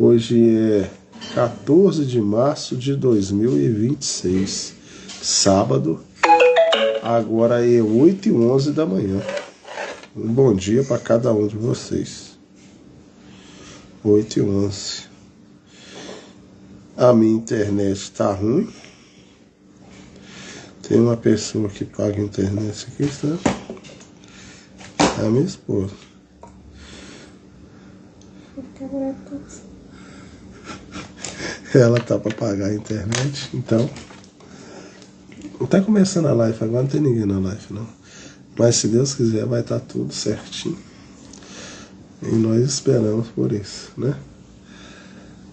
Hoje é 14 de março de 2026, sábado, agora é 8h11 da manhã. Um bom dia para cada um de vocês. 8h11. A minha internet está ruim. Tem uma pessoa que paga a internet aqui, tá? É a minha esposa. Ela tá para pagar a internet, então. Não tá começando a live agora, não tem ninguém na live não. Mas se Deus quiser vai estar tudo certinho. E nós esperamos por isso, né?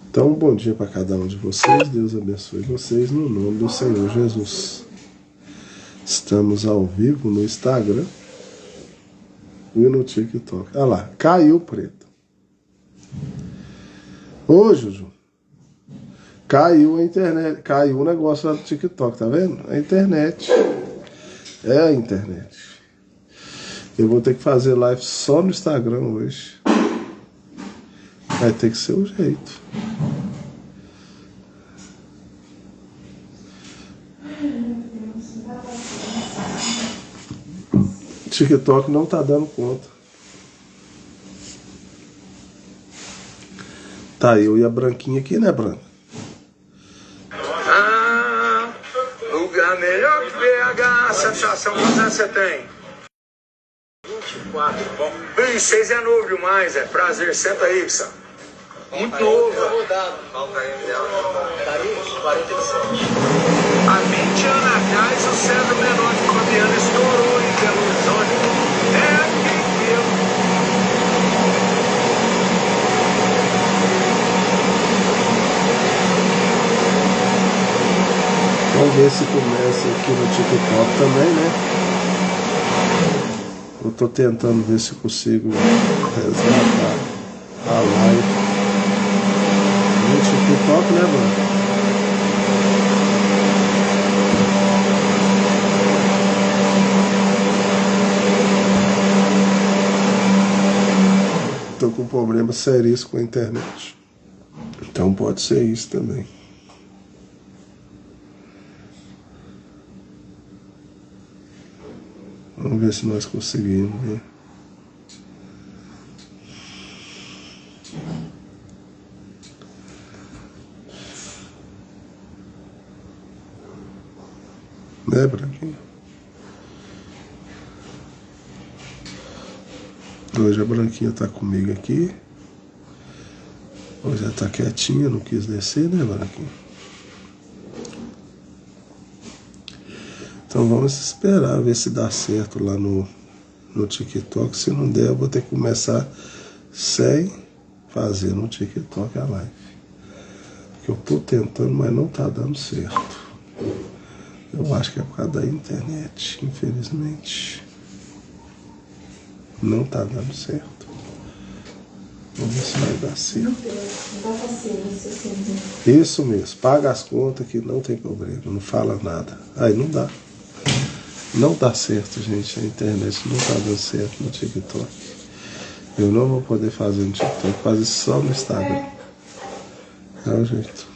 Então, bom dia para cada um de vocês. Deus abençoe vocês no nome do Senhor Jesus. Estamos ao vivo no Instagram e no TikTok. Olha lá, caiu preto. Ô, Juju. Caiu a internet, caiu o negócio lá do TikTok, tá vendo? A internet. É a internet. Eu vou ter que fazer live só no Instagram hoje. Vai ter que ser o jeito. TikTok não tá dando conta. Tá eu e a Branquinha aqui, né, Branca? Lugar melhor que BH, satisfação quantos anos você tem? 24. Bom, 26 é novo demais, é prazer, senta aí, Psa. Muito novo. Falta aí, tá aí, 47. Há 20 anos atrás, o César Menor de Fabiano estourou em Belo Horizonte. É aqui que eu... Vamos ver se começa aqui no TikTok também, né? Eu tô tentando ver se consigo resgatar a live no TikTok, né, mano? Tô com um problema seríssimo com a internet. Então pode ser isso também. Vamos ver se nós conseguimos, né? Né, Branquinho? Hoje a Branquinha tá comigo aqui. Hoje ela tá quietinha, não quis descer, né, Branquinha? Então vamos esperar, ver se dá certo lá no TikTok. Se não der, eu vou ter que começar sem fazer no TikTok a live. Porque eu tô tentando, mas não tá dando certo. Eu acho que é por causa da internet, infelizmente. Não tá dando certo. Vamos ver se vai dar certo. Isso mesmo, paga as contas que não tem problema, não fala nada. Aí não dá. Não dá certo, gente, a internet não tá dando certo no TikTok. Eu não vou poder fazer no TikTok, fazer só no Instagram. É o jeito.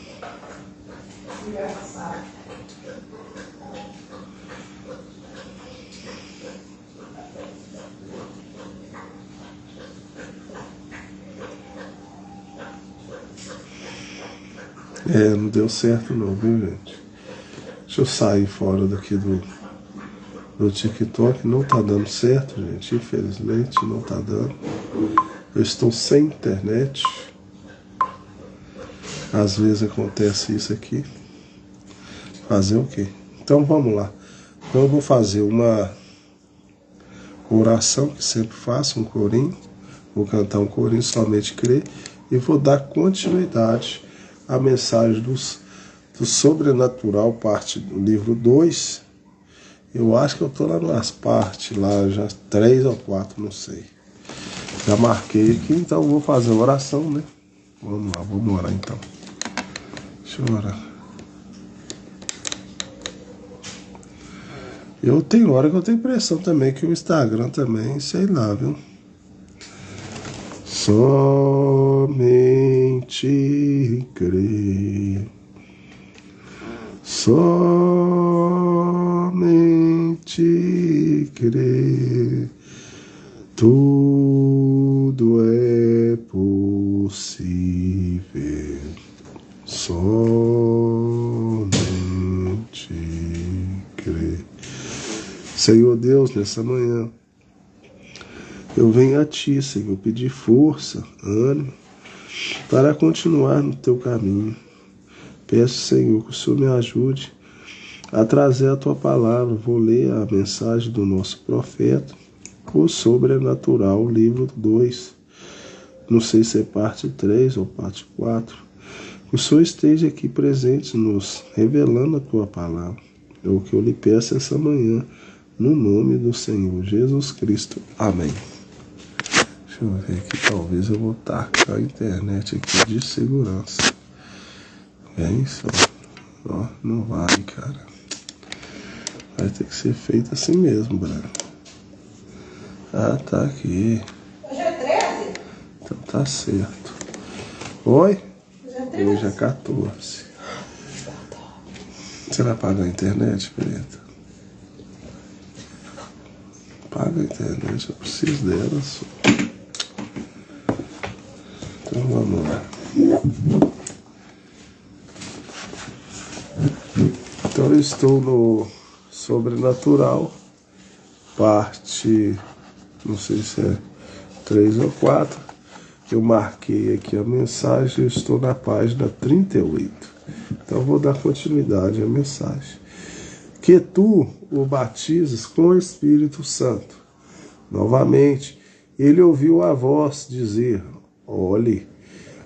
Não deu certo não, viu, gente? Deixa eu sair fora daqui do TikTok. Não tá dando certo, gente. Infelizmente não tá dando. Eu estou sem internet. Às vezes acontece isso aqui. Fazer o quê? Então vamos lá. Então eu vou fazer uma oração que sempre faço, um corinho. Vou cantar um corinho, somente crer. E vou dar continuidade à mensagem do sobrenatural, parte do livro 2. Eu acho que eu tô lá nas partes, lá já 3 ou 4, não sei. Já marquei aqui, então eu vou fazer a oração, né? Vamos lá, vamos orar então. Deixa eu orar. Eu tenho hora que eu tenho impressão também que o Instagram também, sei lá, viu? Somente somente crer. Somente crer. Tudo é possível. Somente crer. Senhor Deus, nessa manhã, eu venho a Ti, Senhor, pedir força, ânimo, para continuar no Teu caminho. Peço, Senhor, que o Senhor me ajude a trazer a Tua palavra. Vou ler a mensagem do nosso profeta, o Sobrenatural, livro 2. Não sei se é parte 3 ou parte 4. Que o Senhor esteja aqui presente, nos revelando a Tua palavra. É o que eu lhe peço essa manhã, no nome do Senhor Jesus Cristo. Amém. Deixa eu ver aqui, talvez eu vou tacar a internet aqui de segurança. É isso, ó, não vai, cara. Vai ter que ser feito assim mesmo, Branco. Ah, tá aqui. Hoje é 13? Então tá certo. Oi? Hoje é 13? Hoje é 14. Você vai pagar a internet, Preta? Paga a internet, eu preciso dela só. Então vamos lá. Então eu estou no Sobrenatural, parte, não sei se é 3 ou 4. Eu marquei aqui a mensagem, eu estou na página 38. Então eu vou dar continuidade à mensagem. Que tu o batizes com o Espírito Santo. Novamente, ele ouviu a voz dizer: olhe.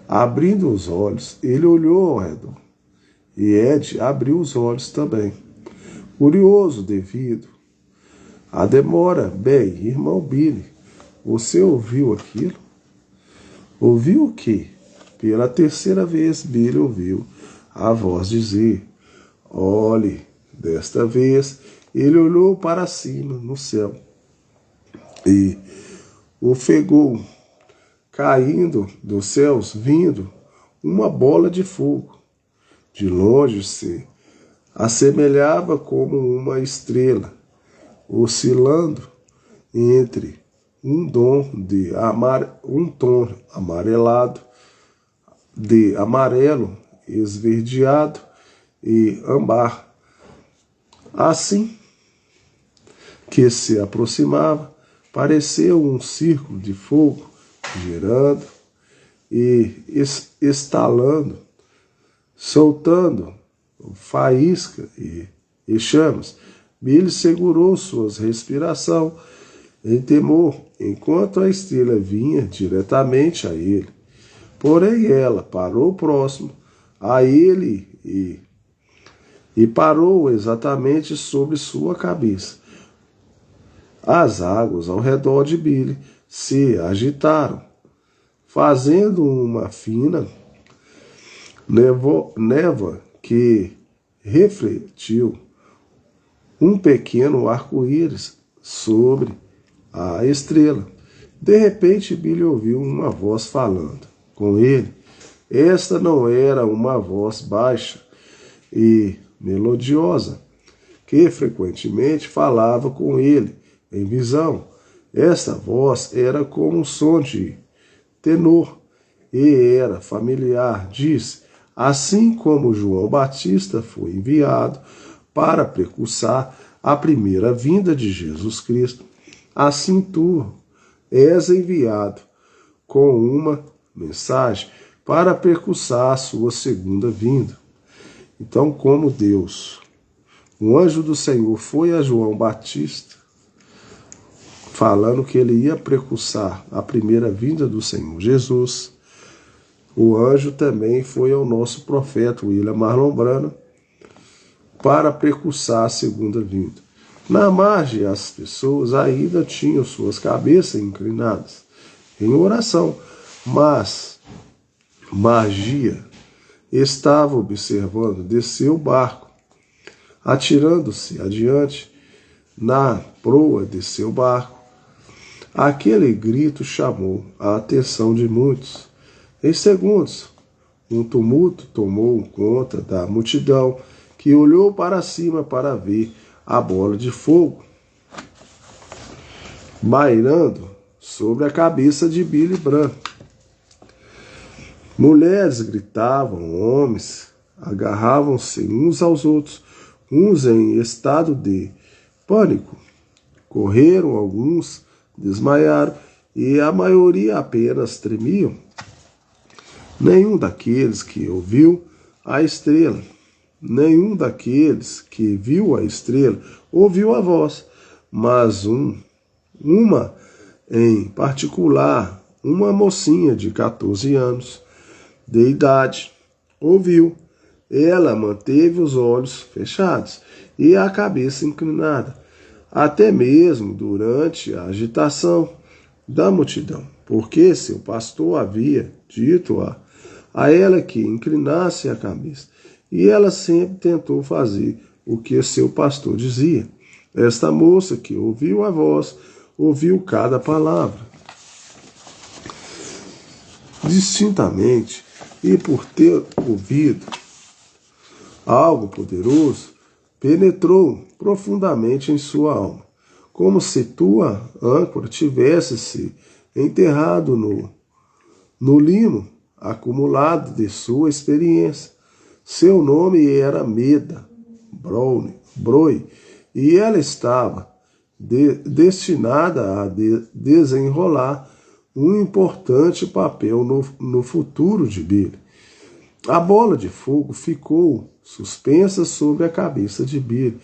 Abrindo os olhos, ele olhou ao redor. E Ed abriu os olhos também. Curioso devido à demora. Bem, irmão Billy, você ouviu aquilo? Ouviu o quê? Pela terceira vez, Billy ouviu a voz dizer: olhe. Desta vez, ele olhou para cima, no céu, e ofegou, caindo dos céus, vindo uma bola de fogo. De longe se assemelhava como uma estrela, oscilando entre um tom amarelado, de amarelo, esverdeado e âmbar. Assim que se aproximava, pareceu um círculo de fogo girando e estalando, soltando faísca e chamas. Billy segurou sua respiração em temor, enquanto a estrela vinha diretamente a ele. Porém ela parou próximo a ele e parou exatamente sobre sua cabeça. As águas ao redor de Billy se agitaram, fazendo uma fina névoa que refletiu um pequeno arco-íris sobre a estrela. De repente, Billy ouviu uma voz falando com ele. Esta não era uma voz baixa e melodiosa, que frequentemente falava com ele em visão. Esta voz era como um som de tenor e era familiar. Disse: assim como João Batista foi enviado para precursar a primeira vinda de Jesus Cristo, assim tu és enviado com uma mensagem para precursar a sua segunda vinda. Então, como Deus, o anjo do Senhor foi a João Batista, falando que ele ia precursar a primeira vinda do Senhor Jesus, o anjo também foi ao nosso profeta William Marlon Branham para precursar a segunda vinda. Na margem, as pessoas ainda tinham suas cabeças inclinadas em oração, mas Magia estava observando descer o barco, atirando-se adiante na proa de seu barco. Aquele grito chamou a atenção de muitos. Em segundos, Um tumulto tomou conta da multidão, que olhou para cima para ver a bola de fogo bairando sobre a cabeça de Billy Branham. Mulheres gritavam, homens agarravam-se uns aos outros, uns em estado de pânico. Correram, alguns desmaiaram e a maioria apenas tremiam. Nenhum daqueles que ouviu a estrela, nenhum daqueles que viu a estrela ouviu a voz, mas uma em particular, uma mocinha de 14 anos de idade, ouviu. Ela manteve os olhos fechados e a cabeça inclinada, até mesmo durante a agitação da multidão, porque seu pastor havia dito a ela que inclinasse a cabeça, e ela sempre tentou fazer o que seu pastor dizia. Esta moça que ouviu a voz, ouviu cada palavra distintamente, e por ter ouvido algo poderoso, penetrou profundamente em sua alma, como se tua âncora tivesse se enterrado no limo acumulado de sua experiência. Seu nome era Meda Broi, e ela estava destinada a desenrolar um importante papel no futuro de Billy. A bola de fogo ficou suspensa sobre a cabeça de Billy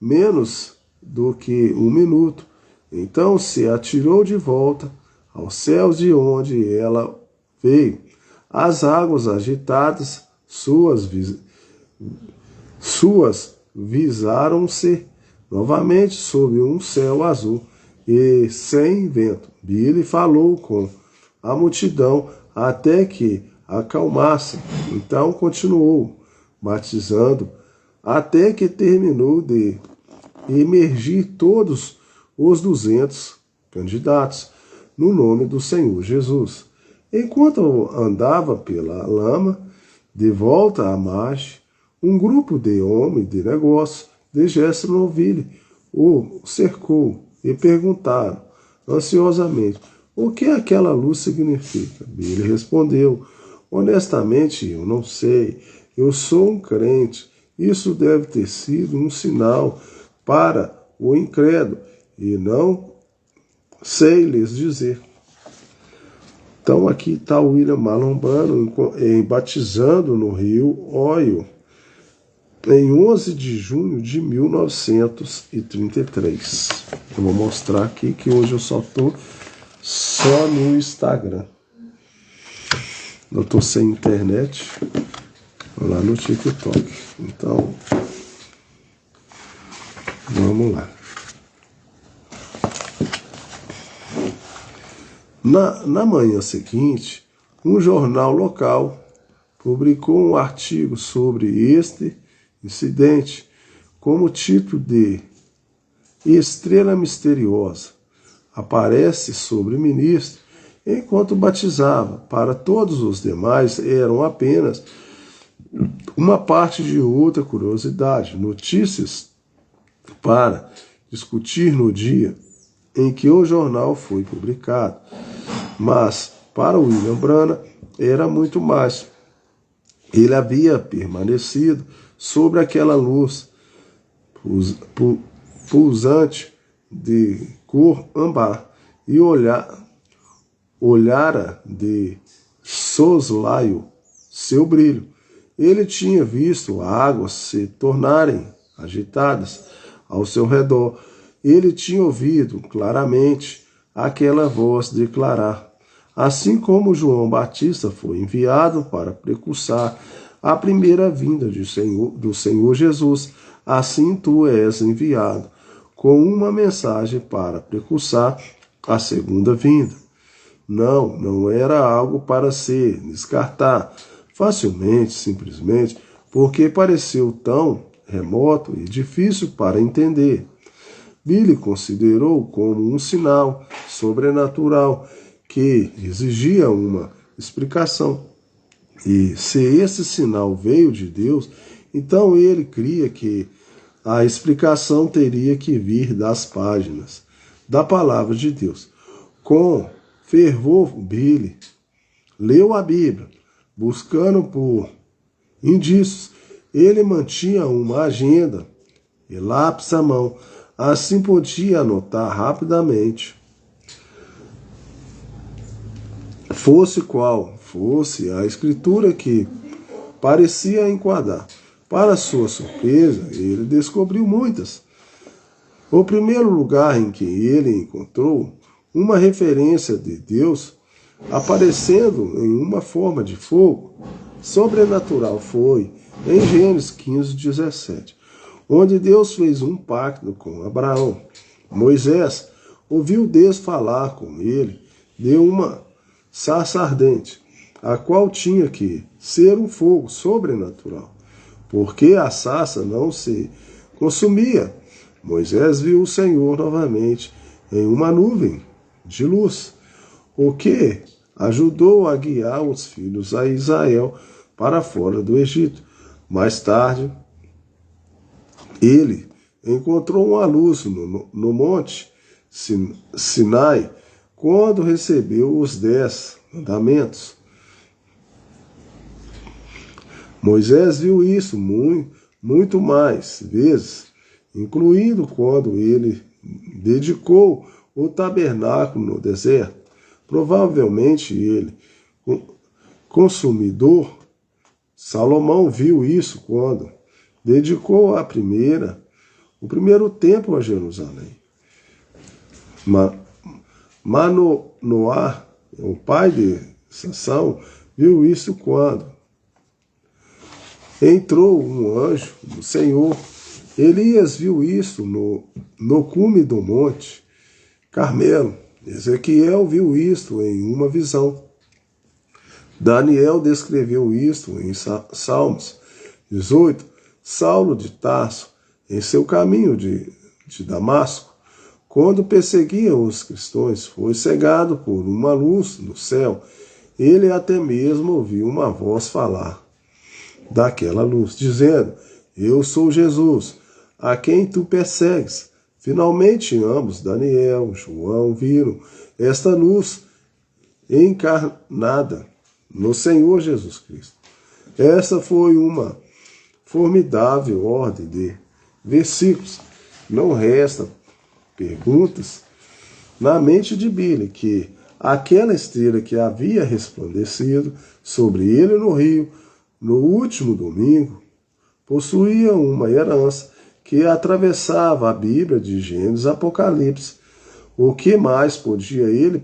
menos do que um minuto. Então se atirou de volta aos céus de onde ela veio. As águas agitadas, suas visaram-se novamente sob um céu azul e sem vento. Billy falou com a multidão até que acalmasse. Então continuou batizando até que terminou de emergir todos os 200 candidatos no nome do Senhor Jesus. Enquanto andava pela lama, de volta à margem, um grupo de homens de negócio de Jacksonville o cercou e perguntaram ansiosamente o que aquela luz significa. Billy respondeu: honestamente, eu não sei. Eu sou um crente. Isso deve ter sido um sinal para o incrédulo e não sei lhes dizer. Então aqui está o William Marlon Branham batizando no rio Ohio em 11 de junho de 1933. Eu vou mostrar aqui que hoje eu só estou no Instagram. Eu estou sem internet lá no TikTok. Então, vamos lá. Na manhã seguinte, um jornal local publicou um artigo sobre este incidente como título de Estrela Misteriosa aparece sobre o ministro enquanto batizava. Para todos os demais eram apenas uma parte de outra curiosidade, notícias para discutir no dia em que o jornal foi publicado. Mas para William Branham era muito mais. Ele havia permanecido sobre aquela luz pulsante de cor âmbar e olhara de soslaio seu brilho. Ele tinha visto águas se tornarem agitadas ao seu redor. Ele tinha ouvido claramente aquela voz declarar: assim como João Batista foi enviado para precursar a primeira vinda do Senhor Jesus, assim tu és enviado com uma mensagem para precursar a segunda vinda. Não era algo para se descartar facilmente, simplesmente, porque pareceu tão remoto e difícil para entender. Billy considerou como um sinal sobrenatural que exigia uma explicação. E se esse sinal veio de Deus, então ele cria que a explicação teria que vir das páginas da palavra de Deus. Com fervor, Billy leu a Bíblia, buscando por indícios. Ele mantinha uma agenda e lápis à mão, assim podia anotar rapidamente. Fosse qual fosse a escritura que parecia enquadrar. Para sua surpresa, ele descobriu muitas. O primeiro lugar em que ele encontrou uma referência de Deus aparecendo em uma forma de fogo sobrenatural foi em Gênesis 15:17, onde Deus fez um pacto com Abraão. Moisés ouviu Deus falar com ele de uma sarça ardente, a qual tinha que ser um fogo sobrenatural, porque a sarça não se consumia. Moisés viu o Senhor novamente em uma nuvem de luz, o que ajudou a guiar os filhos a Israel para fora do Egito. Mais tarde, ele encontrou uma luz no monte Sinai, quando recebeu os 10 mandamentos. Moisés viu isso muito mais vezes, incluindo quando ele dedicou o tabernáculo no deserto. Provavelmente ele, consumidor, Salomão viu isso quando dedicou o primeiro templo a Jerusalém. Manoá, o pai de Sansão, viu isso quando entrou um anjo do Senhor. Elias viu isso no cume do monte Carmelo. Ezequiel viu isto em uma visão. Daniel descreveu isto em Salmos 18. Saulo de Tarso, em seu caminho de Damasco, quando perseguia os cristãos, foi cegado por uma luz no céu. Ele até mesmo ouviu uma voz falar daquela luz, dizendo: eu sou Jesus, a quem tu persegues. Finalmente ambos, Daniel e João, viram esta luz encarnada no Senhor Jesus Cristo. Essa foi uma formidável ordem de versículos. Não resta perguntas na mente de Billy que aquela estrela que havia resplandecido sobre ele no rio no último domingo possuía uma herança que atravessava a Bíblia de Gênesis e Apocalipse. O que mais podia ele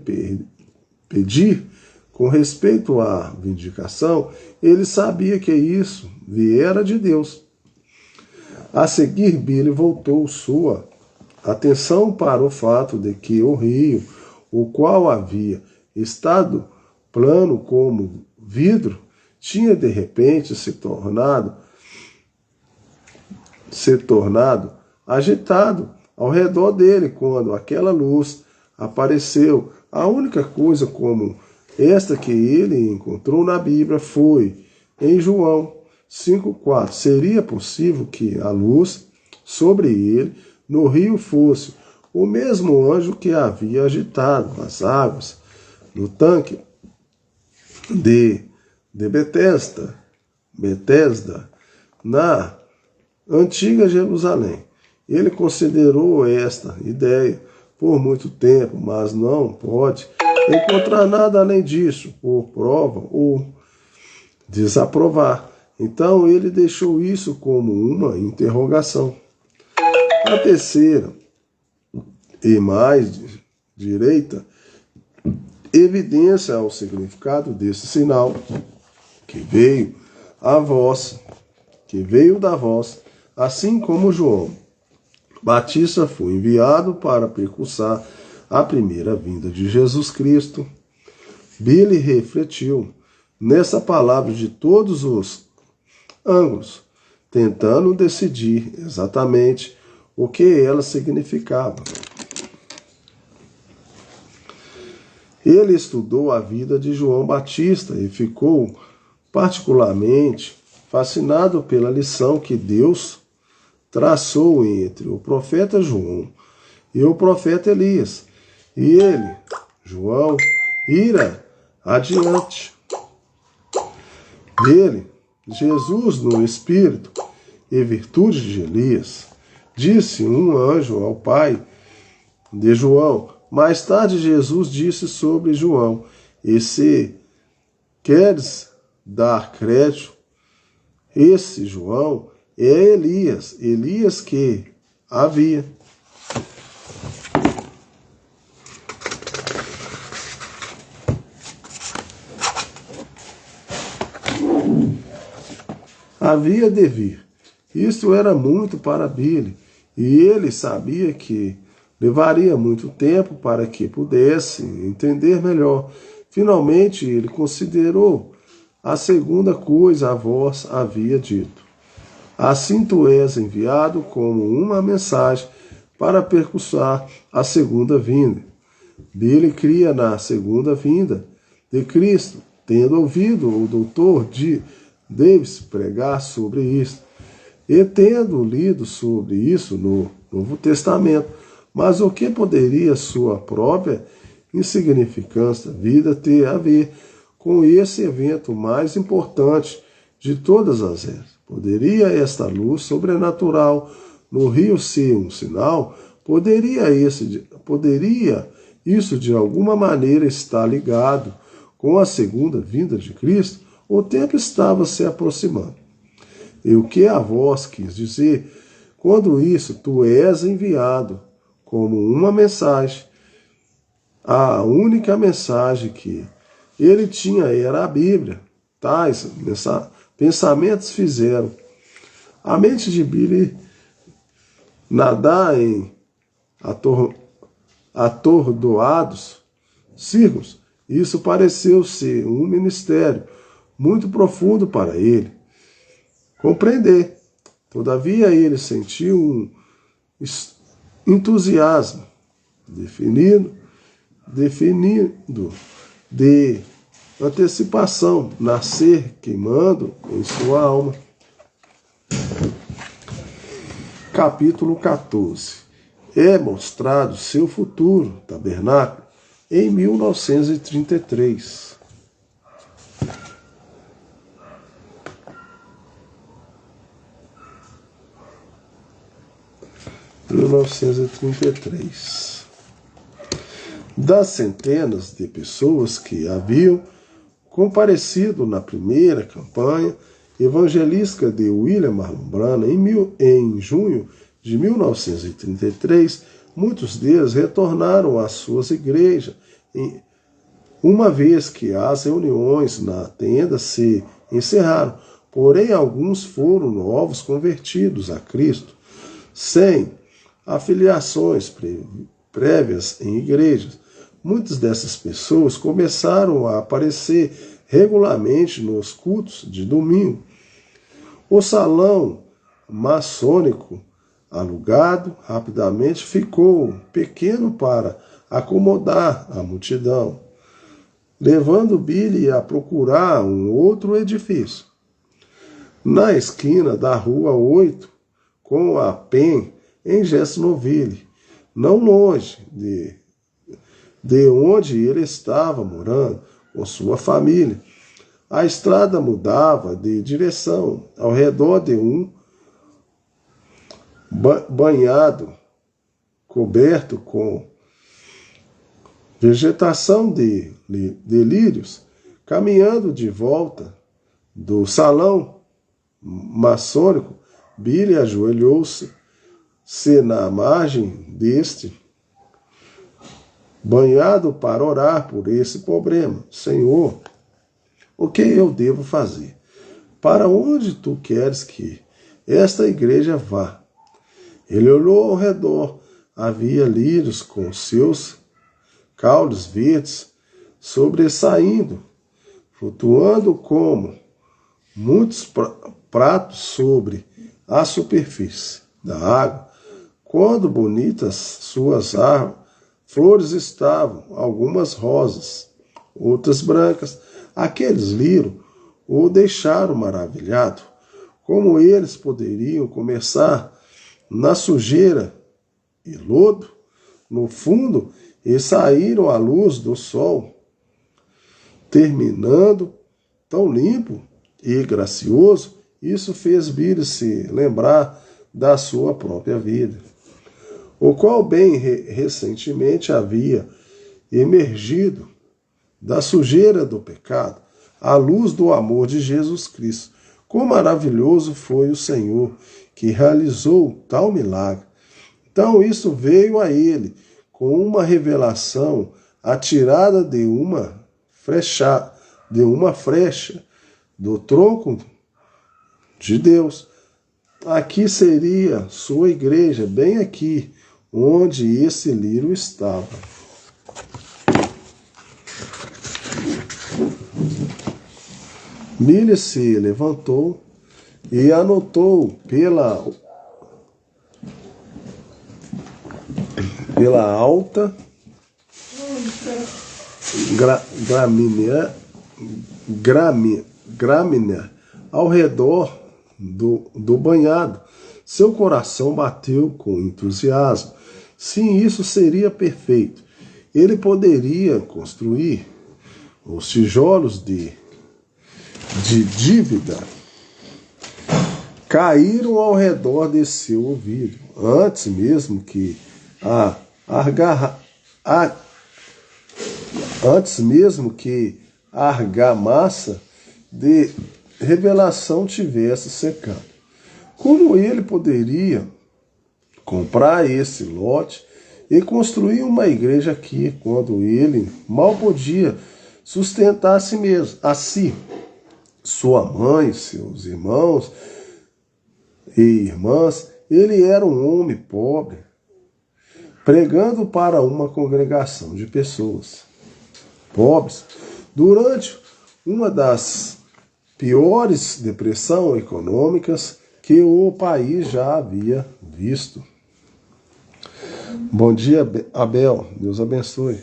pedir com respeito à vindicação? Ele sabia que isso viera de Deus. A seguir, Billy voltou sua atenção para o fato de que o rio, o qual havia estado plano como vidro, tinha de repente se tornado agitado ao redor dele quando aquela luz apareceu. A única coisa como esta que ele encontrou na Bíblia foi em João 5,4. Seria possível que a luz sobre ele no rio fosse o mesmo anjo que havia agitado as águas no tanque de Betesda, na antiga Jerusalém. Ele considerou esta ideia por muito tempo, mas não pode encontrar nada além disso, por prova ou desaprovar. Então ele deixou isso como uma interrogação. A terceira e mais direita evidência ao significado desse sinal que veio da voz, assim como João Batista foi enviado para precursar a primeira vinda de Jesus Cristo. Billy refletiu nessa palavra de todos os ângulos, tentando decidir exatamente o que ela significava. Ele estudou a vida de João Batista e ficou particularmente fascinado pela lição que Deus traçou entre o profeta João e o profeta Elias. E ele, João, ira adiante dele, Jesus, no espírito e virtude de Elias, disse um anjo ao pai de João. Mais tarde, Jesus disse sobre João: e se queres dar crédito, esse João é Elias que havia. Havia de vir. Isto era muito para Billy, e ele sabia que levaria muito tempo para que pudesse entender melhor. Finalmente, ele considerou a segunda coisa a voz havia dito. Assim tu és enviado como uma mensagem para percussar a segunda vinda. Billy cria na segunda vinda de Cristo, tendo ouvido o doutor Davis pregar sobre isso, e tendo lido sobre isso no Novo Testamento. Mas o que poderia sua própria insignificância vida ter a ver com esse evento mais importante de todas as eras? Poderia esta luz sobrenatural no rio ser um sinal? Poderia isso de alguma maneira estar ligado com a segunda vinda de Cristo? O tempo estava se aproximando. E o que a voz quis dizer? Quando isso, tu és enviado como uma mensagem. A única mensagem que ele tinha era a Bíblia. Tais pensamentos fizeram a mente de Billy nadar em atordoados círculos. Isso pareceu ser um ministério muito profundo para ele compreender. Todavia ele sentiu um entusiasmo definido de antecipação nascer queimando em sua alma. Capítulo 14. É mostrado seu futuro tabernáculo em 1933. Das centenas de pessoas que haviam comparecido na primeira campanha evangelística de William Marlon Branham em junho de 1933, muitos deles retornaram às suas igrejas, uma vez que as reuniões na tenda se encerraram. Porém, alguns foram novos convertidos a Cristo, sem afiliações prévias em igrejas. Muitas dessas pessoas começaram a aparecer regularmente nos cultos de domingo. O salão maçônico alugado rapidamente ficou pequeno para acomodar a multidão, levando Billy a procurar um outro edifício. Na esquina da Rua 8, com a Penn, em Jeffersonville, não longe de onde ele estava morando com sua família. A estrada mudava de direção ao redor de um banhado coberto com vegetação de lírios. Caminhando de volta do salão maçônico, Billy ajoelhou-se na margem deste banhado para orar por esse problema. Senhor, o que eu devo fazer? Para onde tu queres que esta igreja vá? Ele olhou ao redor. Havia lírios com seus caules verdes sobressaindo, flutuando como muitos pratos sobre a superfície da água. Quando bonitas suas flores estavam, algumas rosas, outras brancas. Aqueles lírios o deixaram maravilhado. Como eles poderiam começar na sujeira e lodo, no fundo, e saíram à luz do sol, terminando tão limpo e gracioso. Isso fez Billy se lembrar da sua própria vida, o qual bem recentemente havia emergido da sujeira do pecado, à luz do amor de Jesus Cristo. Quão maravilhoso foi o Senhor que realizou tal milagre. Então isso veio a ele com uma revelação atirada de uma frecha do tronco de Deus. Aqui seria sua igreja, bem aqui, onde esse lírio estava. Billy se levantou e anotou pela alta gramínea ao redor do banhado. Seu coração bateu com entusiasmo. Sim, isso seria perfeito. Ele poderia construir os tijolos de dívida caíram ao redor de seu ouvido, antes mesmo que a argamassa de revelação tivesse secado. Como ele poderia comprar esse lote e construir uma igreja aqui, quando ele mal podia sustentar a si mesmo, a si, sua mãe, seus irmãos e irmãs? Ele era um homem pobre, pregando para uma congregação de pessoas pobres durante uma das piores depressões econômicas que o país já havia visto. Bom dia, Abel. Deus abençoe.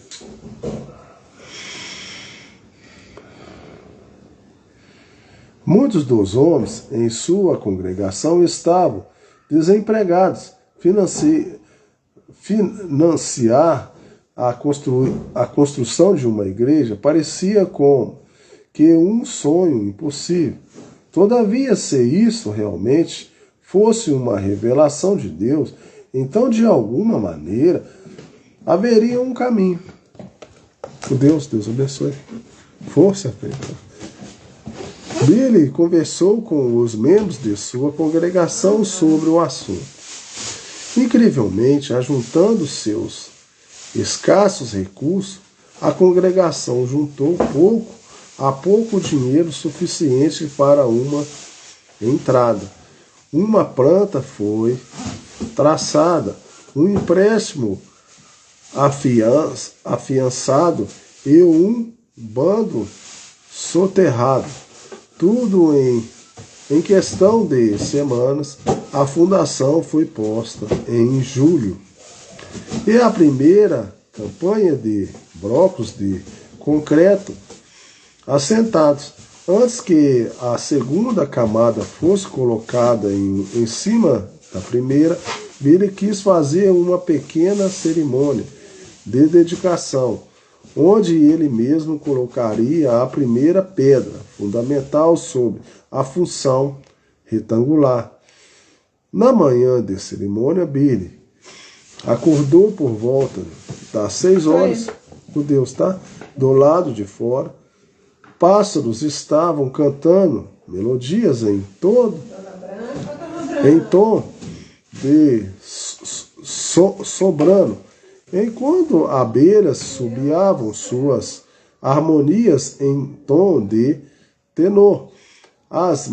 Muitos dos homens em sua congregação estavam desempregados. Financiar a construção de uma igreja parecia como que um sonho impossível. Todavia, se isso realmente fosse uma revelação de Deus, então de alguma maneira haveria um caminho. Deus abençoe. Força, preta. Billy conversou com os membros de sua congregação sobre o assunto. Incrivelmente, ajuntando seus escassos recursos, a congregação juntou pouco dinheiro suficiente para uma entrada. Uma planta foi traçada, um empréstimo afiançado e um bando soterrado. Tudo em questão de semanas. A fundação foi posta em julho. E a primeira campanha de blocos de concreto assentados. Antes que a segunda camada fosse colocada em cima da primeira, Billy quis fazer uma pequena cerimônia de dedicação, onde ele mesmo colocaria a primeira pedra fundamental sobre a função retangular. Na manhã de cerimônia, Billy acordou por volta das 6 horas, do lado de fora. Pássaros estavam cantando melodias em tom de soprano, enquanto abelhas subiavam suas harmonias em tom de tenor. As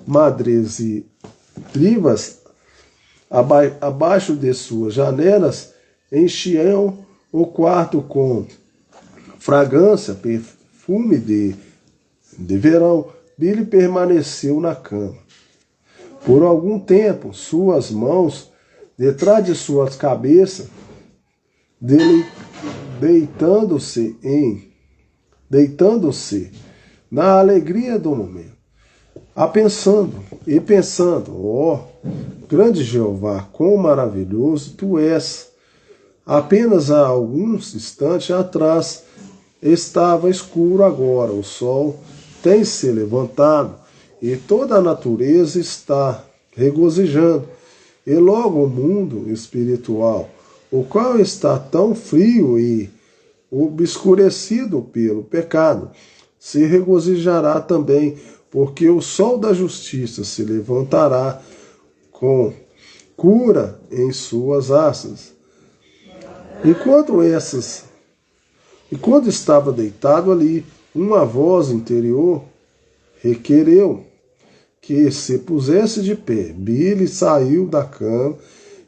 madresigivas abaixo de suas janelas enchiam o quarto com fragrância, perfume de verão. Billy permaneceu na cama por algum tempo, suas mãos detrás de sua cabeça, deitando-se na alegria do momento, pensando, ó, grande Jeová, quão maravilhoso tu és. Apenas há alguns instantes atrás estava escuro, agora o sol tem se levantado e toda a natureza está regozijando. E logo o mundo espiritual, o qual está tão frio e obscurecido pelo pecado, se regozijará também, porque o sol da justiça se levantará com cura em suas asas. Enquanto estava deitado ali, uma voz interior requereu que se pusesse de pé. Billy saiu da cama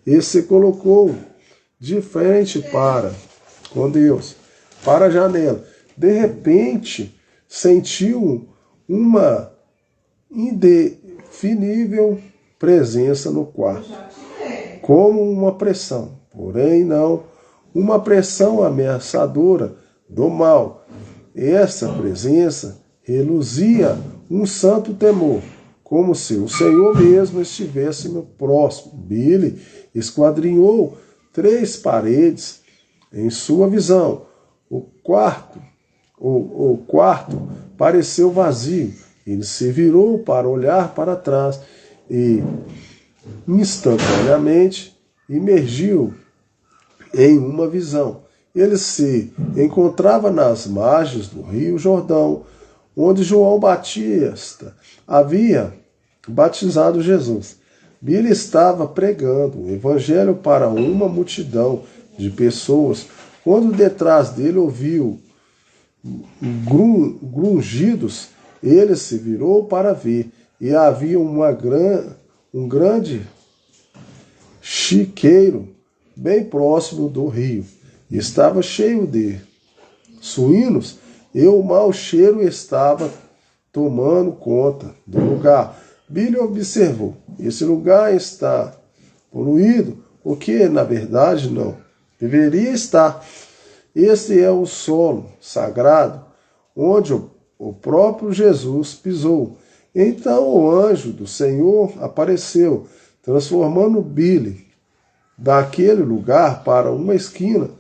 e se colocou de frente com Deus, para a janela. De repente, sentiu uma indefinível presença no quarto, como uma pressão, porém não uma pressão ameaçadora do mal. Essa presença reluzia um santo temor, como se o Senhor mesmo estivesse no próximo. Billy esquadrinhou 3 paredes em sua visão. O quarto pareceu vazio. Ele se virou para olhar para trás e instantaneamente imergiu em uma visão. Ele se encontrava nas margens do Rio Jordão, onde João Batista havia batizado Jesus. Billy estava pregando o evangelho para uma multidão de pessoas, quando detrás dele ouviu grungidos. Ele se virou para ver, e havia um grande chiqueiro bem próximo do rio. Estava cheio de suínos, e o mau cheiro estava tomando conta do lugar. Billy observou: esse lugar está poluído, o que na verdade não deveria estar. Esse é o solo sagrado onde o próprio Jesus pisou. Então o anjo do Senhor apareceu, transformando Billy daquele lugar para uma esquina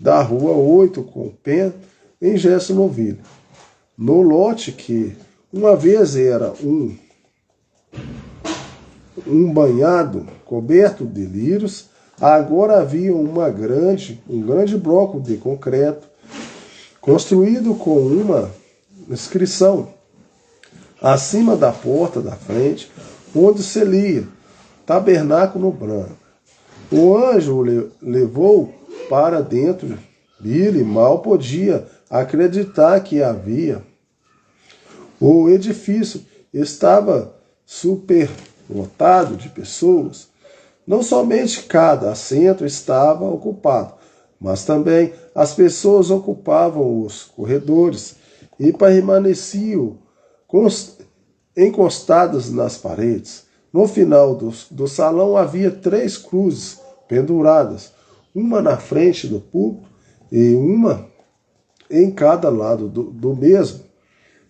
da rua 8 com Penn em Jacksonville, no lote que uma vez era um banhado coberto de lírios. Agora havia um grande bloco de concreto construído com uma inscrição acima da porta da frente, onde se lia Tabernáculo Branco. O anjo o levou para dentro. Billy mal podia acreditar que havia. O edifício estava superlotado de pessoas. Não somente cada assento estava ocupado, mas também as pessoas ocupavam os corredores e permaneciam encostadas nas paredes. No final do salão havia 3 cruzes penduradas, uma na frente do púlpito e uma em cada lado do mesmo.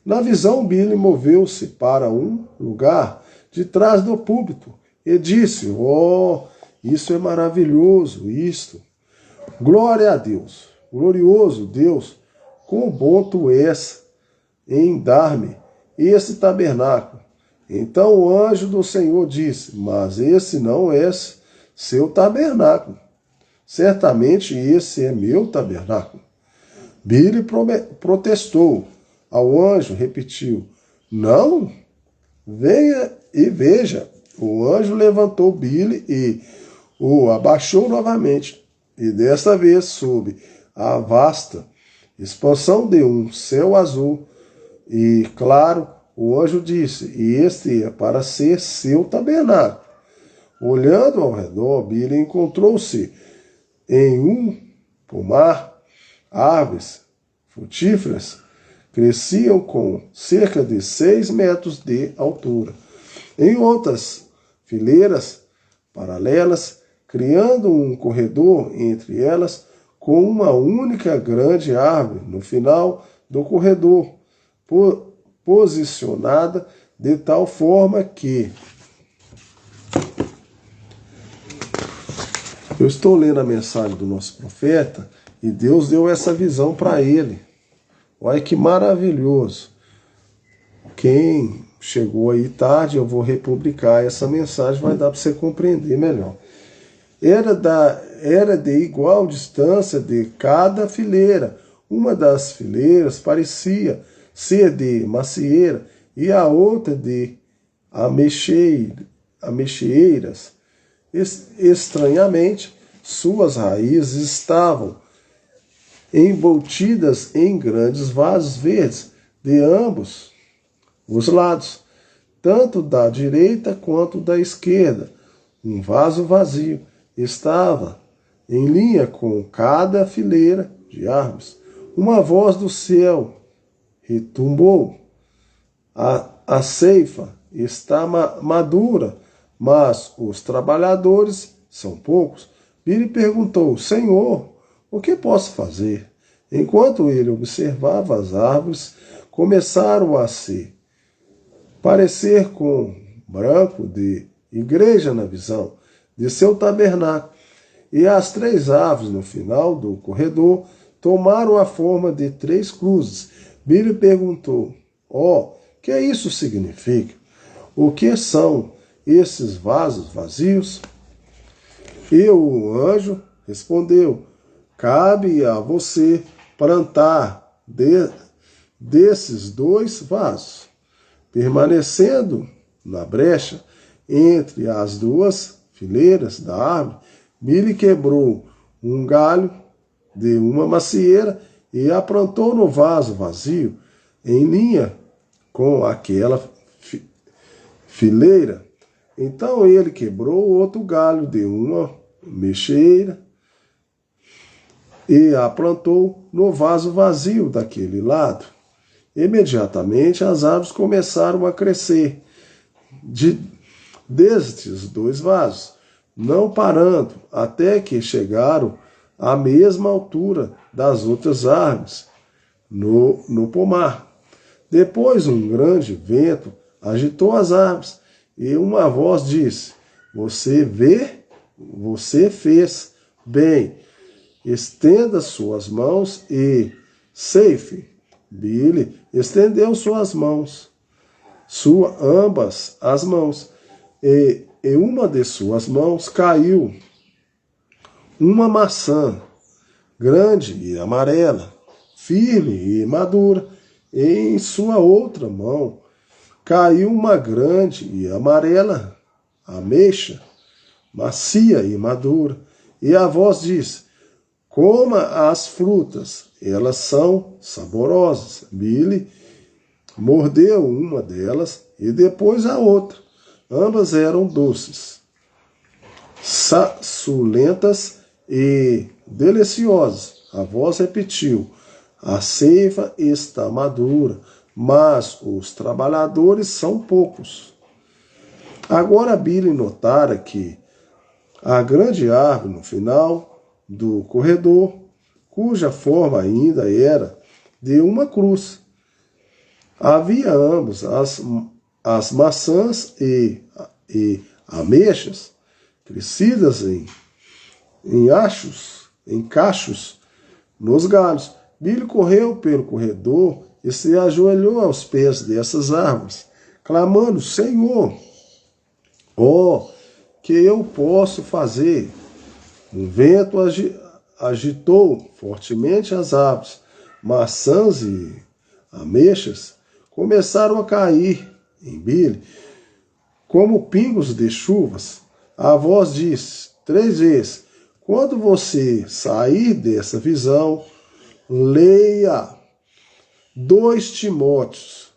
Na visão, Billy moveu-se para um lugar de trás do púlpito e disse: "Oh, isso é maravilhoso, isto! Glória a Deus! Glorioso Deus, quão bom tu és em dar-me esse tabernáculo." Então o anjo do Senhor disse: "Mas esse não é seu tabernáculo. Certamente esse é meu tabernáculo." Billy protestou. Ao anjo repetiu: "Não, venha e veja." O anjo levantou Billy e o abaixou novamente, e desta vez sob a vasta expansão de um céu azul e claro, o anjo disse: "E este é para ser seu tabernáculo." Olhando ao redor, Billy encontrou-se em um pomar. Árvores frutíferas cresciam com cerca de 6 metros de altura, em outras fileiras paralelas, criando um corredor entre elas, com uma única grande árvore no final do corredor. posicionada de tal forma que... Eu estou lendo a mensagem do nosso profeta e Deus deu essa visão para ele. Olha que maravilhoso. Quem chegou aí tarde, eu vou republicar essa mensagem, vai dar para você compreender melhor. Era de igual distância de cada fileira. Uma das fileiras parecia ser de macieira e a outra de ameixeiras. Estranhamente, suas raízes estavam embutidas em grandes vasos verdes de ambos os lados, tanto da direita quanto da esquerda. Um vaso vazio estava em linha com cada fileira de árvores. Uma voz do céu retumbou. A ceifa está madura, mas os trabalhadores são poucos. Billy perguntou: Senhor, o que posso fazer? Enquanto ele observava, as árvores começaram a se parecer com branco de igreja na visão de seu tabernáculo. E as 3 árvores no final do corredor tomaram a forma de 3 cruzes. Billy perguntou: que isso significa? O que são esses vasos vazios? E o anjo respondeu: cabe a você plantar desses 2 vasos, permanecendo na brecha entre as 2 fileiras da árvore. Billy quebrou um galho de uma macieira e a plantou no vaso vazio, em linha com aquela fileira. Então ele quebrou outro galho de uma mexeira e a plantou no vaso vazio daquele lado. Imediatamente as árvores começaram a crescer destes 2 vasos, não parando, até que chegaram à mesma altura das outras árvores no pomar. Depois um grande vento agitou as árvores e uma voz disse: você fez bem, estenda suas mãos e ceife. Billy estendeu suas mãos, ambas as mãos, e uma de suas mãos caiu uma maçã grande e amarela, firme e madura. E em sua outra mão caiu uma grande e amarela ameixa, macia e madura. E a voz disse: coma as frutas, elas são saborosas. Billy mordeu uma delas e depois a outra. Ambas eram doces, suculentas e deliciosas. A voz repetiu: a ceifa está madura, mas os trabalhadores são poucos. Agora Billy notara que a grande árvore no final do corredor, cuja forma ainda era de uma cruz, havia ambos as maçãs e ameixas crescidas em cachos nos galhos. Billy correu pelo corredor e se ajoelhou aos pés dessas árvores, clamando: Senhor, que eu posso fazer? Um vento agitou fortemente as árvores. Maçãs e ameixas começaram a cair em Billy como pingos de chuvas. A voz disse 3 vezes: quando você sair dessa visão, leia 2 Timóteos.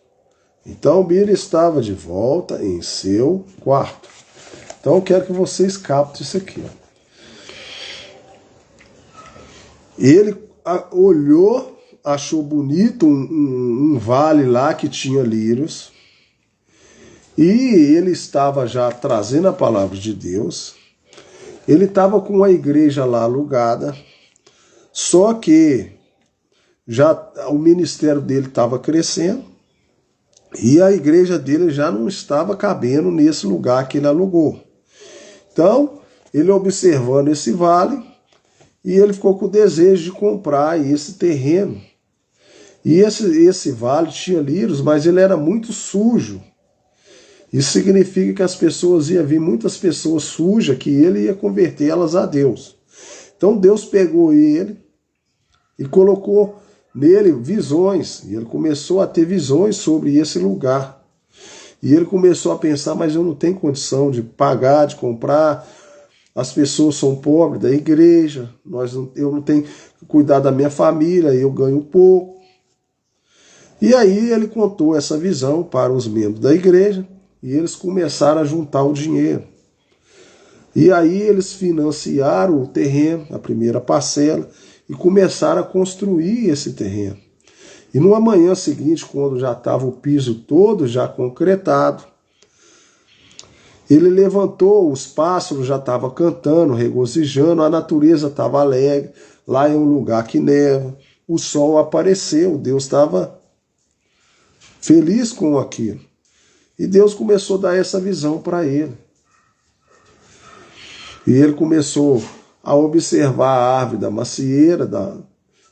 Então Billy estava de volta em seu quarto. Então eu quero que vocês captem isso aqui. Ele olhou, achou bonito um vale lá que tinha lírios. E ele estava já trazendo a palavra de Deus. Ele estava com a igreja lá alugada. Só que já o ministério dele estava crescendo. E a igreja dele já não estava cabendo nesse lugar que ele alugou. Então, ele observando esse vale, e ele ficou com o desejo de comprar esse terreno. E esse vale tinha lírios, mas ele era muito sujo. Isso significa que as pessoas iam vir, muitas pessoas sujas, que ele ia convertê-las a Deus. Então Deus pegou ele e colocou nele visões. E ele começou a ter visões sobre esse lugar. E ele começou a pensar, mas eu não tenho condição de pagar, de comprar. As pessoas são pobres da igreja, eu não tenho que cuidar da minha família, eu ganho pouco. E aí ele contou essa visão para os membros da igreja e eles começaram a juntar o dinheiro. E aí eles financiaram o terreno, a primeira parcela, e começaram a construir esse terreno. E numa manhã seguinte, quando já estava o piso todo já concretado, ele levantou, os pássaros já estavam cantando, regozijando, a natureza estava alegre, lá é um lugar que neva, o sol apareceu, Deus estava feliz com aquilo. E Deus começou a dar essa visão para ele. E ele começou a observar a árvore da macieira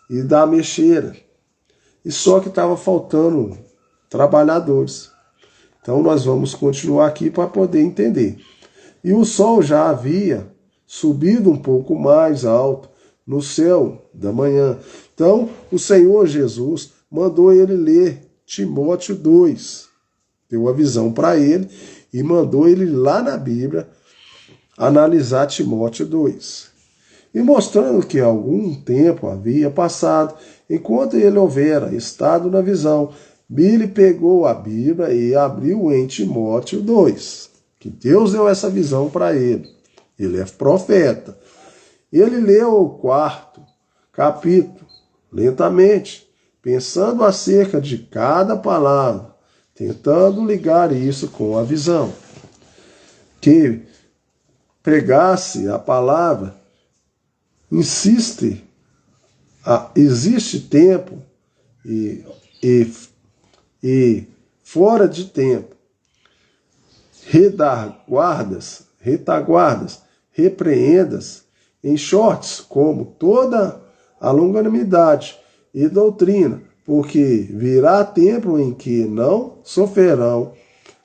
e da ameixeira. E só que estava faltando trabalhadores. Então nós vamos continuar aqui para poder entender. E o sol já havia subido um pouco mais alto no céu da manhã. Então o Senhor Jesus mandou ele ler Timóteo 2. Deu a visão para ele e mandou ele lá na Bíblia analisar Timóteo 2. E mostrando que algum tempo havia passado, enquanto ele houvera estado na visão, Billy pegou a Bíblia e abriu em Timóteo 2, que Deus deu essa visão para ele. Ele é profeta. Ele leu o 4º capítulo, lentamente, pensando acerca de cada palavra, tentando ligar isso com a visão. Que pregasse a palavra, existe tempo e fora de tempo, retaguardas, repreendas, exortes como toda a longanimidade e doutrina, porque virá tempo em que não sofrerão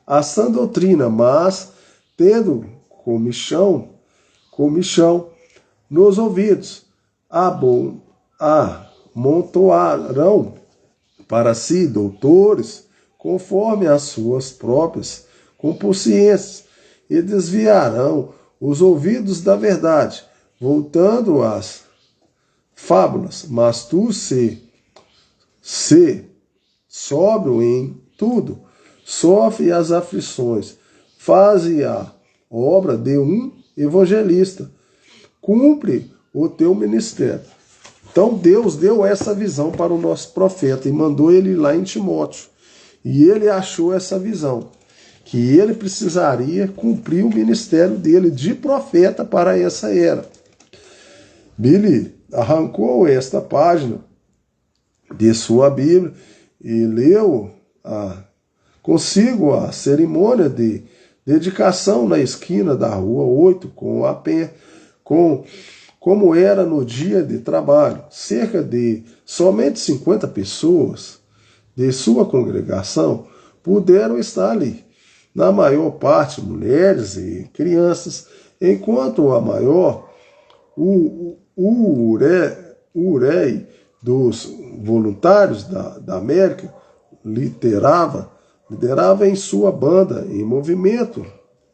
a sã doutrina, mas tendo comichão nos ouvidos, amontoarão para si doutores, conforme as suas próprias consciências, e desviarão os ouvidos da verdade, voltando às fábulas. Mas tu se sóbrio em tudo, sofre as aflições, faze a obra de um evangelista, cumpre o teu ministério. Então Deus deu essa visão para o nosso profeta e mandou ele lá em Timóteo. E ele achou essa visão, que ele precisaria cumprir o ministério dele de profeta para essa era. Billy arrancou esta página de sua Bíblia e leu consigo a cerimônia de dedicação na esquina da rua 8 com a pé, como era no dia de trabalho. Cerca de somente 50 pessoas de sua congregação puderam estar ali, na maior parte mulheres e crianças, enquanto a maior, o urei dos voluntários da América liderava em sua banda em movimento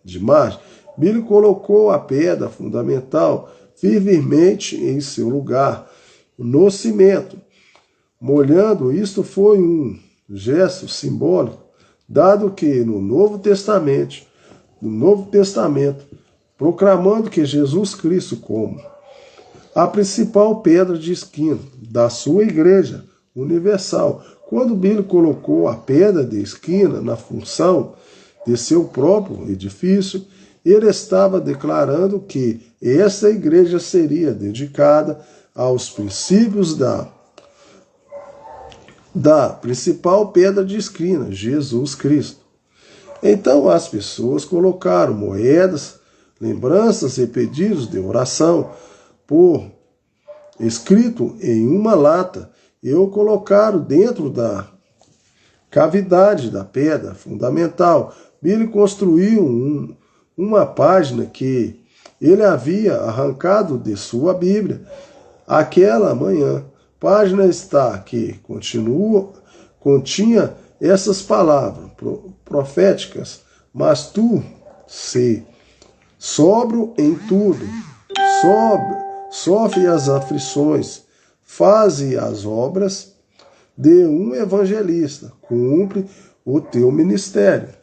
de marcha. Billy colocou a pedra fundamental firmemente em seu lugar, no cimento. Molhando, isto foi um gesto simbólico, dado que no Novo Testamento, proclamando que Jesus Cristo como a principal pedra de esquina da sua igreja universal. Quando Billy colocou a pedra de esquina na função de seu próprio edifício, ele estava declarando que essa igreja seria dedicada aos princípios da da principal pedra de esquina, Jesus Cristo. Então as pessoas colocaram moedas, lembranças e pedidos de oração por escrito em uma lata e o colocaram dentro da cavidade da pedra fundamental. Billy construiu uma página que ele havia arrancado de sua Bíblia aquela manhã. Página está que continha essas palavras proféticas: mas tu se sóbrio em tudo, sofre as aflições, faze as obras de um evangelista, cumpre o teu ministério.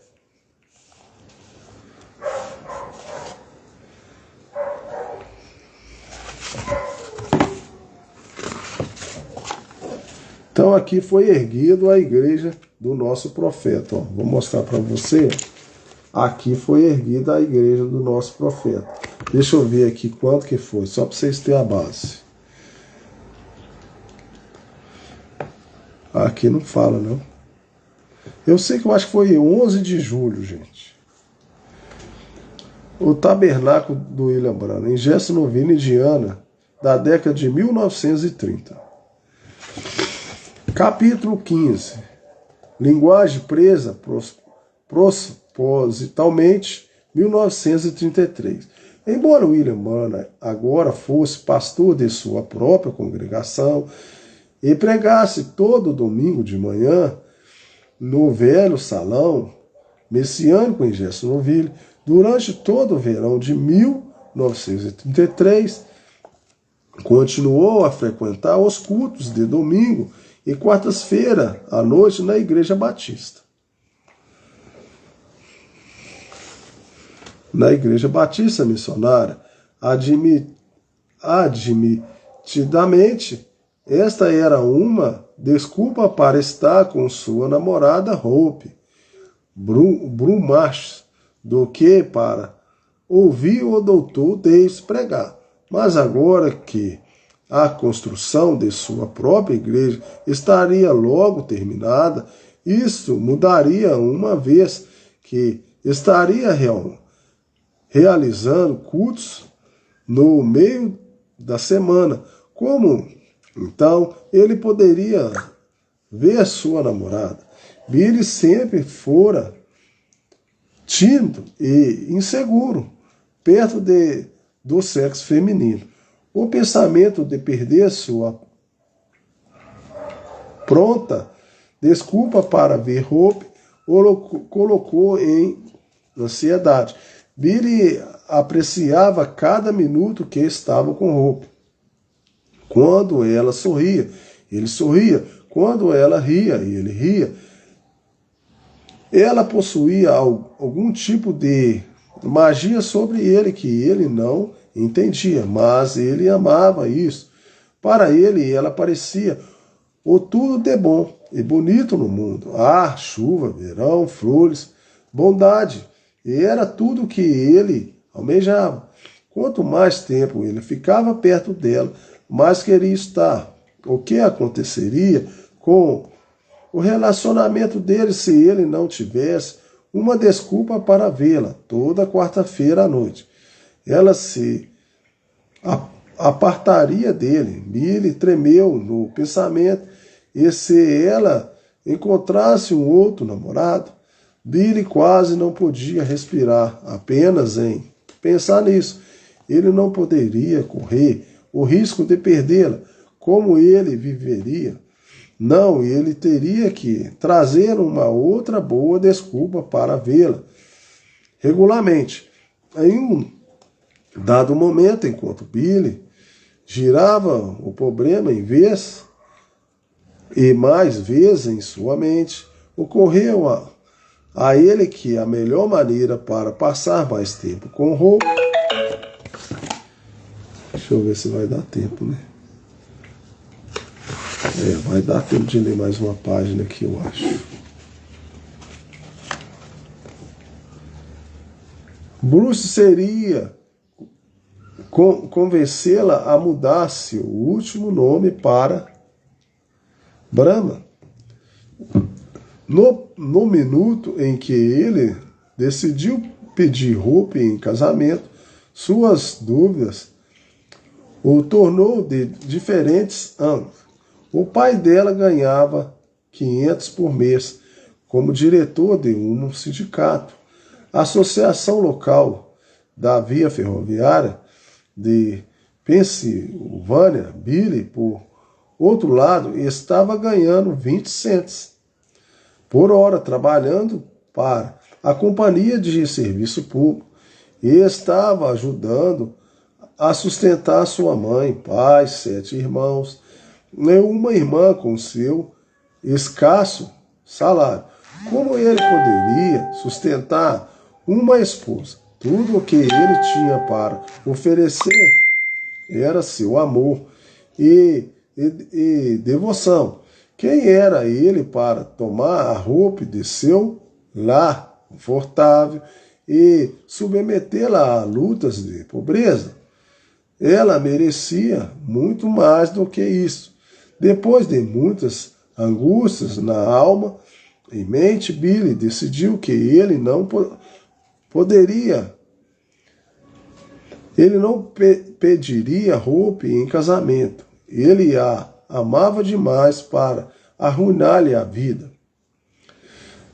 Então aqui foi erguido a igreja do nosso profeta. Ó, vou mostrar para você. Aqui foi erguida a igreja do nosso profeta. Deixa eu ver aqui quanto que foi, só para vocês terem a base. Aqui não fala, não. Eu sei que eu acho que foi 11 de julho, gente. O tabernáculo do William Branham, em Jeffersonville, Indiana, da década de 1930. Capítulo 15. Linguagem presa propositalmente, 1933. Embora William Branham agora fosse pastor de sua própria congregação e pregasse todo domingo de manhã no velho salão messiânico em Jeffersonville, durante todo o verão de 1933, continuou a frequentar os cultos de domingo e quartas-feira à noite na Igreja Batista. Na Igreja Batista Missionária, admitidamente, esta era uma desculpa para estar com sua namorada Hope Brumarsh do que para ouvir o doutor Davis pregar. Mas agora que a construção de sua própria igreja estaria logo terminada, isso mudaria uma vez que estaria realizando cultos no meio da semana. Como então ele poderia ver sua namorada? Billy sempre fora tímido e inseguro perto do sexo feminino. O pensamento de perder sua pronta desculpa para ver Hope o colocou em ansiedade. Billy apreciava cada minuto que estava com Hope. Quando ela sorria, ele sorria. Quando ela ria, ele ria. Ela possuía algum tipo de magia sobre ele que ele não entendia, mas ele amava isso. Para ele, ela parecia o tudo de bom e bonito no mundo. Ar, chuva, verão, flores, bondade. E era tudo que ele almejava. Quanto mais tempo ele ficava perto dela, mais queria estar. O que aconteceria com o relacionamento dele se ele não tivesse uma desculpa para vê-la toda quarta-feira à noite? Ela se apartaria dele. Billy tremeu no pensamento. E se ela encontrasse um outro namorado? Billy quase não podia respirar, apenas em pensar nisso. Ele não poderia correr o risco de perdê-la. Como ele viveria? Não, ele teria que trazer uma outra boa desculpa para vê-la regularmente. Em um dado momento, enquanto Billy girava o problema em vez e mais vezes em sua mente, ocorreu a ele que a melhor maneira para passar mais tempo com Hope... Deixa eu ver se vai dar tempo, né? Vai dar tempo de ler mais uma página aqui, eu acho. Bruce seria convencê-la a mudar seu último nome para Brahma. No minuto em que ele decidiu pedir Hope em casamento, suas dúvidas o tornou de diferentes ângulos. O pai dela ganhava 500 por mês como diretor de um sindicato. A associação local da via ferroviária de Pensilvânia, Billy, por outro lado, estava ganhando 20 cents por hora trabalhando para a companhia de serviço público e estava ajudando a sustentar sua mãe, pai, 7 irmãos, e uma irmã com seu escasso salário. Como ele poderia sustentar uma esposa? Tudo o que ele tinha para oferecer era seu amor e devoção. Quem era ele para tomar a roupa de seu lar confortável e submetê-la a lutas de pobreza? Ela merecia muito mais do que isso. Depois de muitas angústias na alma e mente, Billy decidiu que ele não pediria Hope em casamento. Ele a amava demais para arruinar-lhe a vida.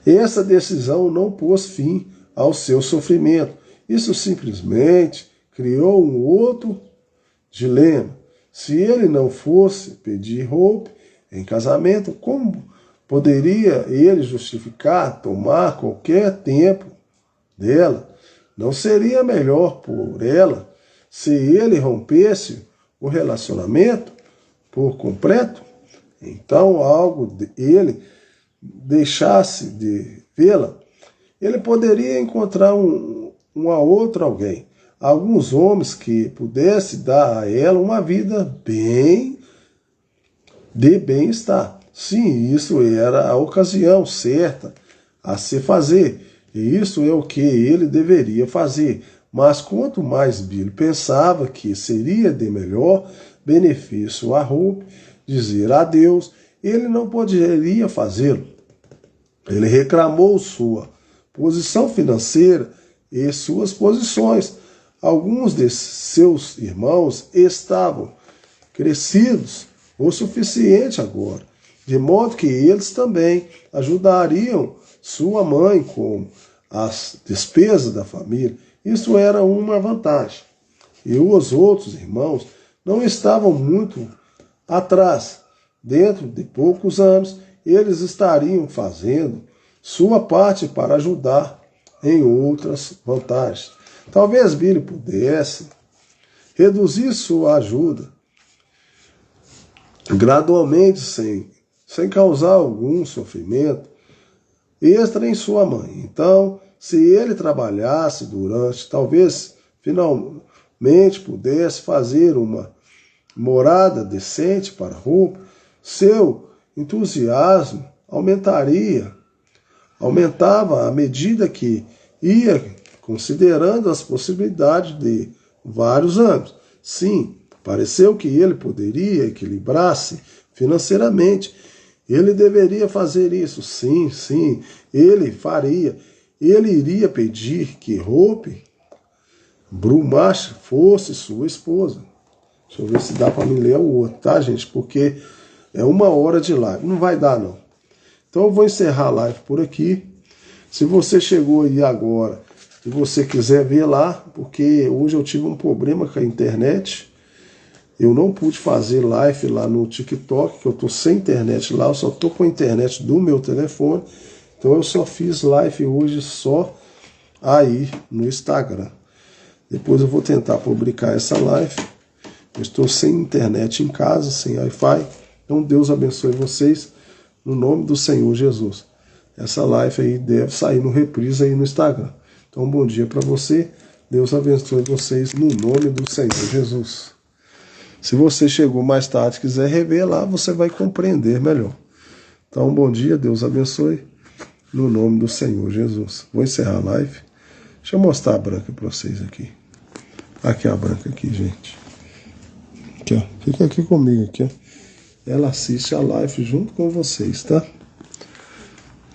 Essa decisão não pôs fim ao seu sofrimento. Isso simplesmente criou um outro dilema. Se ele não fosse pedir Hope em casamento, como poderia ele justificar tomar qualquer tempo dela? Não seria melhor por ela se ele rompesse o relacionamento por completo? Então, ele deixasse de vê-la, ele poderia encontrar uma outra alguém, alguns homens que pudesse dar a ela uma vida de bem-estar. Sim, isso era a ocasião certa a se fazer, e isso é o que ele deveria fazer. Mas quanto mais Billy pensava que seria de melhor benefício a Hope dizer adeus, ele não poderia fazê-lo. Ele reclamou sua posição financeira e suas posições. Alguns de seus irmãos estavam crescidos o suficiente agora, de modo que eles também ajudariam sua mãe com as despesas da família. Isso era uma vantagem. E os outros irmãos não estavam muito atrás. Dentro de poucos anos, eles estariam fazendo sua parte para ajudar em outras vantagens. Talvez Billy pudesse reduzir sua ajuda gradualmente, sem causar algum sofrimento extra em sua mãe. Então, se ele trabalhasse durante, talvez finalmente pudesse fazer uma morada decente para Hope, seu entusiasmo aumentava à medida que ia considerando as possibilidades de vários ângulos. Sim, pareceu que ele poderia equilibrar-se financeiramente. Ele deveria fazer isso. Sim, ele faria. Ele iria pedir que Hope Brumacher fosse sua esposa. Deixa eu ver se dá para me ler o outro, tá, gente? Porque é 1 hora de live. Não vai dar, não. Então eu vou encerrar a live por aqui. Se você chegou aí agora e você quiser ver lá, porque hoje eu tive um problema com a internet. Eu não pude fazer live lá no TikTok, que eu estou sem internet lá. Eu só estou com a internet do meu telefone. Então eu só fiz live hoje só aí no Instagram. Depois eu vou tentar publicar essa live. Eu estou sem internet em casa, sem Wi-Fi. Então Deus abençoe vocês no nome do Senhor Jesus. Essa live aí deve sair no reprise aí no Instagram. Então bom dia para você. Deus abençoe vocês no nome do Senhor Jesus. Se você chegou mais tarde e quiser rever lá, você vai compreender melhor. Então bom dia, Deus abençoe no nome do Senhor Jesus. Vou encerrar a live. Deixa eu mostrar a Branca para vocês aqui. Aqui a Branca aqui, gente. Aqui, ó. Fica aqui comigo aqui, ó. Ela assiste a live junto com vocês, tá?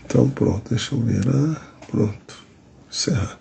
Então pronto, deixa eu virar. Pronto. Encerrar.